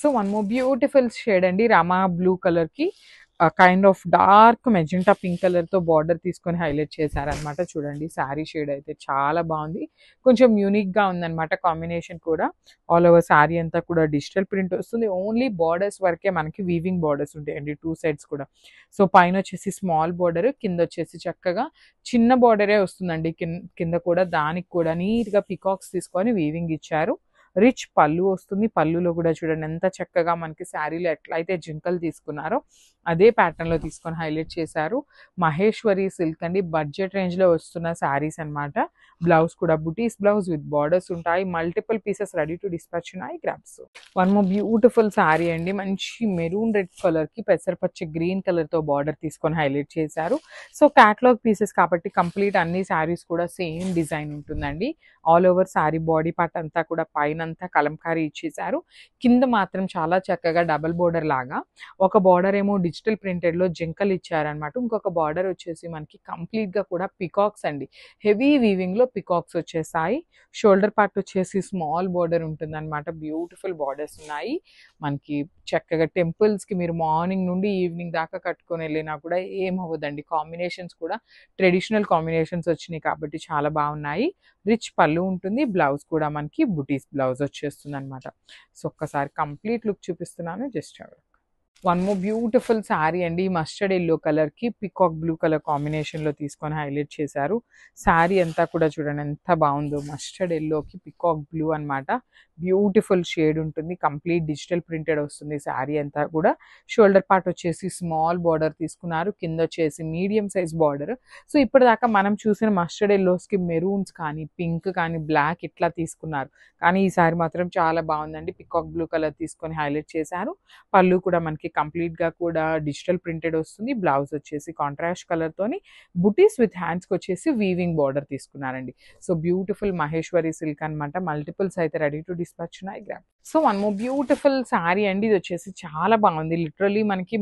So one more beautiful shade అండి, రమా blue కలర్కి kind of dark magenta pink కలర్తో border తీసుకొని హైలైట్ చేశారనమాట. చూడండి శారీ షేడ్ అయితే చాలా బాగుంది, కొంచెం యూనిక్గా ఉందన్నమాట కాంబినేషన్ కూడా. ఆల్ ఓవర్ శారీ అంతా కూడా డిజిటల్ ప్రింట్ వస్తుంది. ఓన్లీ బార్డర్స్ వరకే మనకి వీవింగ్ బార్డర్స్ ఉంటాయండి, టూ సైడ్స్ కూడా. సో పైన వచ్చేసి స్మాల్ బార్డర్, కింద వచ్చేసి చక్కగా చిన్న బార్డరే వస్తుందండి. కింద కూడా దానికి కూడా నీట్గా పికాక్స్ తీసుకొని వీవింగ్ ఇచ్చారు. రిచ్ పళ్ళు వస్తుంది. పళ్ళులో కూడా చూడండి ఎంత చక్కగా మనకి శారీలో ఎట్లయితే జింకలు తీసుకున్నారో అదే ప్యాటర్న్లో తీసుకొని హైలైట్ చేశారు. మహేశ్వరి సిల్క్ అండి, బడ్జెట్ రేంజ్లో వస్తున్న శారీస్ అనమాట. బ్లౌజ్ కూడా బుటీస్ బ్లౌజ్ విత్ బార్డర్స్ ఉంటాయి. Multiple pieces ready to dispatch ఉన్నాయి. గ్రాప్స్ వన్ మోర్ బ్యూటిఫుల్ శారీ అండి, మంచి మెరూన్ రెడ్ కలర్కి పెసరపచ్చ గ్రీన్ కలర్తో బార్డర్ తీసుకొని హైలైట్ చేశారు. సో క్యాటలాగ్ పీసెస్ కాబట్టి కంప్లీట్ అన్ని శారీస్ కూడా సేమ్ డిజైన్ ఉంటుందండి. All over sari body part అంతా కూడా పైన అంతా కలంకారీ ఇచ్చేసారు. కింద మాత్రం చాలా చక్కగా డబల్ బోర్డర్ లాగా, ఒక బార్డర్ ఏమో డిజిటల్ ప్రింటెడ్లో జింకలు ఇచ్చారనమాట. ఇంకొక బార్డర్ వచ్చేసి మనకి కంప్లీట్గా కూడా పికాక్స్ అండి, హెవీ వీవింగ్లో పికాక్స్ వచ్చేసాయి. షోల్డర్ పార్ట్ వచ్చేసి స్మాల్ బార్డర్ ఉంటుందన్నమాట. బ్యూటిఫుల్ బార్డర్స్ ఉన్నాయి మనకి. చక్కగా టెంపుల్స్కి మీరు మార్నింగ్ నుండి ఈవినింగ్ దాకా కట్టుకొని వెళ్ళినా కూడా ఏమవ్వదండి. కాంబినేషన్స్ కూడా ట్రెడిషనల్ కాంబినేషన్స్ వచ్చినాయి కాబట్టి చాలా బాగున్నాయి. రిచ్ పళ్ళు ఉంటుంది. బ్లౌజ్ కూడా మనకి బుటీస్ బ్లౌజ్ వచ్చేస్తుంది అనమాట. సో ఒక్కసారి కంప్లీట్ లుక్ చూపిస్తున్నాను, just one more beautiful sari అండి, మస్టర్డ్ ఎల్లో కలర్కి పికాక్ బ్లూ కలర్ కాంబినేషన్లో తీసుకొని హైలైట్ చేశారు. శారీ అంతా కూడా చూడండి ఎంత బాగుందో, మస్టర్డ్ ఎల్లోకి పికాక్ బ్లూ అనమాట. బ్యూటిఫుల్ షేడ్ ఉంటుంది. కంప్లీట్ డిజిటల్ ప్రింటెడ్ వస్తుంది శారీ అంతా కూడా. షోల్డర్ పార్ట్ వచ్చేసి స్మాల్ బార్డర్ తీసుకున్నారు, కింద వచ్చేసి మీడియం సైజ్ బార్డర్. సో ఇప్పటిదాకా మనం చూసిన మస్టర్డ్ ఎల్లోస్కి మెరూన్స్ కానీ పింక్ కానీ బ్లాక్ ఇట్లా తీసుకున్నారు, కానీ ఈ శారీ మాత్రం చాలా బాగుందండి. పికాక్ బ్లూ కలర్ తీసుకొని హైలైట్ చేశారు. పళ్ళు కూడా మనకి కంప్లీట్ గా కూడా డిజిటల్ ప్రింటెడ్ వస్తుంది. బ్లౌజ్ వచ్చేసి కాంట్రాస్ట్ కలర్ తోని బుటీస్ విత్ హ్యాండ్స్ కి వచ్చేసి వీవింగ్ బార్డర్ తీసుకున్నారండి. సో బ్యూటిఫుల్ మహేశ్వరి సిల్క్ అనమాట. మల్టిపుల్స్ అయితే రెడీ టు డిస్పాచ్ ఉన్నాయి. Gram so one more beautiful sari అండి, ఇది వచ్చేసి చాలా బాగుంది. లిటరలీ మనకి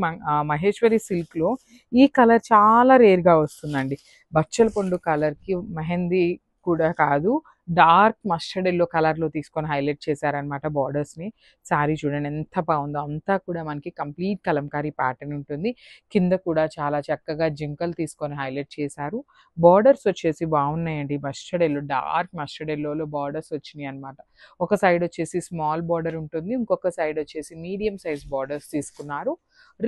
మహేశ్వరి సిల్క్ లో ఈ కలర్ చాలా రేర్ గా వస్తుందండి. బచ్చల పండు కలర్ కి మెహందీ కూడా కాదు, డార్క్ మస్టర్డ్ ఎల్లో కలర్లో తీసుకొని హైలైట్ చేశారనమాట బార్డర్స్ని. శారీ చూడండి ఎంత బాగుందో, అంతా కూడా మనకి కంప్లీట్ కలంకారీ ప్యాటర్న్ ఉంటుంది. కింద కూడా చాలా చక్కగా జింకలు తీసుకొని హైలైట్ చేశారు. బార్డర్స్ వచ్చేసి బాగున్నాయండి. మస్టర్డ్ ఎల్లో, డార్క్ మస్టర్డ్ ఎల్లోలో బార్డర్స్ వచ్చినాయి అనమాట. ఒక సైడ్ వచ్చేసి స్మాల్ బార్డర్ ఉంటుంది, ఇంకొక సైడ్ వచ్చేసి మీడియం సైజ్ బార్డర్స్ తీసుకున్నారు.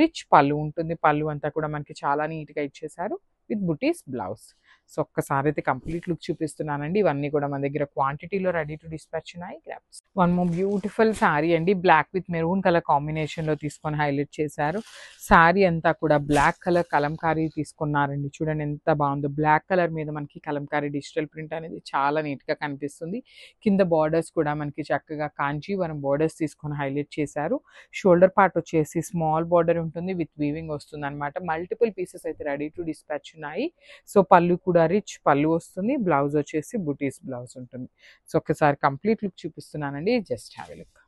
రిచ్ పళ్ళు ఉంటుంది. పళ్ళు అంతా కూడా మనకి చాలా నీట్గా ఇచ్చేసారు విత్ బుటీస్ బ్లౌజ్. సో ఒక్కసారి అయితే కంప్లీట్ లుక్ చూపిస్తున్నానండి. ఇవన్నీ కూడా మన దగ్గర క్వాంటిటీలో రెడీ టు డిస్పాచ్ ఉన్నాయి. గ్రాప్స్ వన్ మోర్ బ్యూటిఫుల్ శారీ అండి, బ్లాక్ విత్ మెరూన్ కలర్ కాంబినేషన్లో తీసుకొని హైలైట్ చేశారు. శారీ అంతా కూడా బ్లాక్ కలర్ కలంకారీ తీసుకున్నారండి. చూడండి ఎంత బాగుందో, బ్లాక్ కలర్ మీద మనకి కలంకారీ డిజిటల్ ప్రింట్ అనేది చాలా నీట్గా కనిపిస్తుంది. కింద బార్డర్స్ కూడా మనకి చక్కగా కాంచీవరం బార్డర్స్ తీసుకొని హైలైట్ చేశారు. షోల్డర్ పార్ట్ వచ్చేసి స్మాల్ బార్డర్ ఉంటుంది, విత్ వీవింగ్ వస్తుంది అనమాట. మల్టిపుల్ పీసెస్ అయితే రెడీ టు డిస్పాచ్ ఉన్నాయి. సో పళ్ళు కూడా రిచ్ పళ్ళు వస్తుంది. బ్లౌజ్ వచ్చేసి బుటీస్ బ్లౌజ్ ఉంటుంది. సో ఒకసారి కంప్లీట్ లుక్ చూపిస్తున్నానండి, just have a look.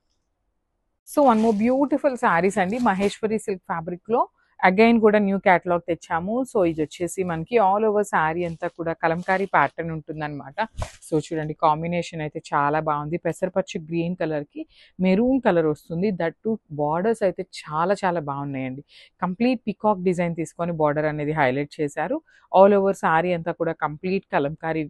So one more beautiful saris అండి, మహేశ్వరి సిల్క్ ఫ్యాబ్రిక్ లో అగైన్ కూడా న్యూ క్యాటలాగ్ తెచ్చాము. సో ఇది వచ్చేసి మనకి ఆల్ ఓవర్ శారీ అంతా కూడా కలంకారీ ప్యాటర్న్ ఉంటుందన్నమాట. సో చూడండి కాంబినేషన్ అయితే చాలా బాగుంది. పెసరపచ్చి గ్రీన్ కలర్కి మెరూన్ కలర్ వస్తుంది. దట్ టు బార్డర్స్ అయితే చాలా చాలా బాగున్నాయండి. కంప్లీట్ పికాక్ డిజైన్ తీసుకొని బార్డర్ అనేది హైలైట్ చేశారు. ఆల్ ఓవర్ శారీ అంతా కూడా కంప్లీట్ కలంకారీ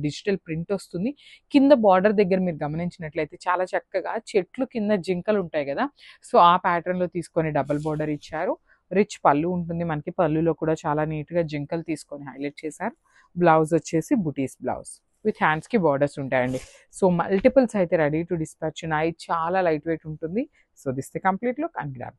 డిజిటల్ ప్రింట్ వస్తుంది. కింద బార్డర్ దగ్గర మీరు గమనించినట్లయితే చాలా చక్కగా చెట్లు కింద జింకలు ఉంటాయి కదా, సో ఆ ప్యాటర్న్లో తీసుకొని డబల్ బార్డర్ ఇచ్చారు. రిచ్ పళ్ళు ఉంటుంది మనకి. పళ్ళులో కూడా చాలా నీట్గా జింకలు తీసుకొని హైలైట్ చేశారు. బ్లౌజ్ వచ్చేసి బుటీస్ బ్లౌజ్ విత్ హ్యాండ్స్కి బార్డర్స్ ఉంటాయండి. సో మల్టిపుల్స్ అయితే రెడీ టు డిస్పాచ్ ఉన్నాయి. చాలా లైట్ వెయిట్ ఉంటుంది. So this the complete look and grab.